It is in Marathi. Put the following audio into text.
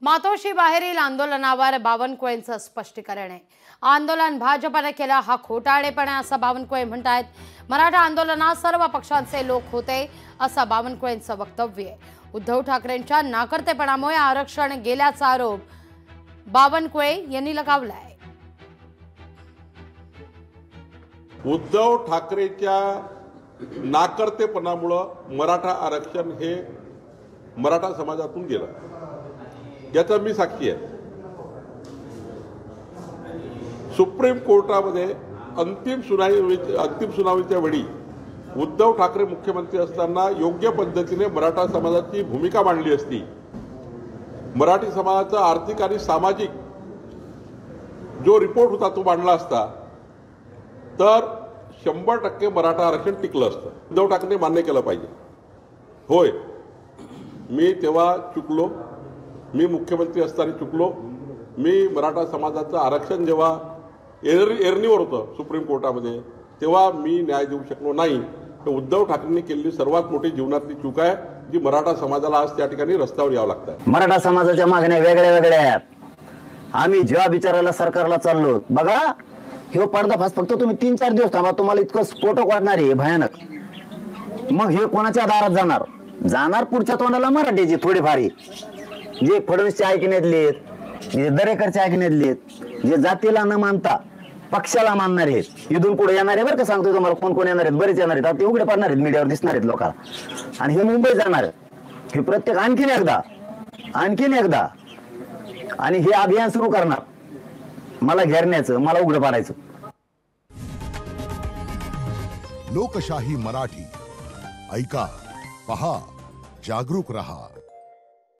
मातोश्री बाहेरील आंदोलनावर बावनकुळेंचं स्पष्टीकरण आहे। आंदोलन भाजपने केलं हा खोटारडेपणा असं बावनकुळे म्हणतात। मराठा आंदोलनात सर्व पक्षांचे लोक होते असं बावनकुळेंचं वक्तव्य आहे। उद्धव ठाकरेंच्या नाकर्तेपणामुळे आरक्षण गेल्याचा आरोप बावनकुळे यांनी लगावलाय। उद्धव ठाकरेच्या नाकर्तेपणामुळे मराठा आरक्षण हे मराठा समाजातून गेलं, याचा मी साक्षी आहे। सुप्रीम कोर्टामध्ये अंतिम सुनावणीच्या वेळी उद्धव ठाकरे मुख्यमंत्री असताना योग्य पद्धतीने मराठा समाजाची भूमिका मांडली असती, मराठी समाजाचा आर्थिक आणि सामाजिक जो रिपोर्ट होता तो मांडला असता, तर 100% मराठा आरक्षण टिकलं असतं। उद्धव ठाकरे मान्य केलं पाहिजे, होय मी तेव्हा चुकलो, मी मुख्यमंत्री असताना चुकलो, मी मराठा समाजाचं आरक्षण जेव्हा एरणीवर होतं सुप्रीम कोर्टामध्ये तेव्हा मी न्याय देऊ शकलो नाही। तर उद्धव ठाकरेंनी केलेली सर्वात मोठी जीवनातली चूक आहे, जी मराठा समाजाला आज त्या ठिकाणी रस्त्यावर यावं लागतं। मराठा समाजाच्या मागण्या वेगळ्या वेगळ्या आहेत। आम्ही जेव्हा विचारायला सरकारला चाललो, बघा हे पर्दाफाश फक्त तुम्ही 3-4 दिवस थांबा, तुम्हाला इतकं स्फोटक वाटणार आहे भयानक। मग हे कोणाच्या दारात जाणार पुढच्या तोंडाला मराठीची थोडीफारी, जे फडणवीसच्या ऐकण्यातले, जे दरेकरच्या ऐकण्यातले, जे जातीला न मानता पक्षाला मानणारे आहेत, इथून पुढे येणार आहे बरं का, सांगतो तुम्हाला कोण कोण येणार आहेत, बरेच येणार आहेत, ते उघडे पडणार आहेत, मीडियावर दिसणार आहेत लोकांना। आणि हे मुंबई जाणार हे प्रत्येक आणखीन एकदा आणि हे अभियान सुरू करणार, मला घेरण्याचं, मला उघडं पाडायचं। लोकशाही मराठी ऐका, पहा, जागरूक रहा।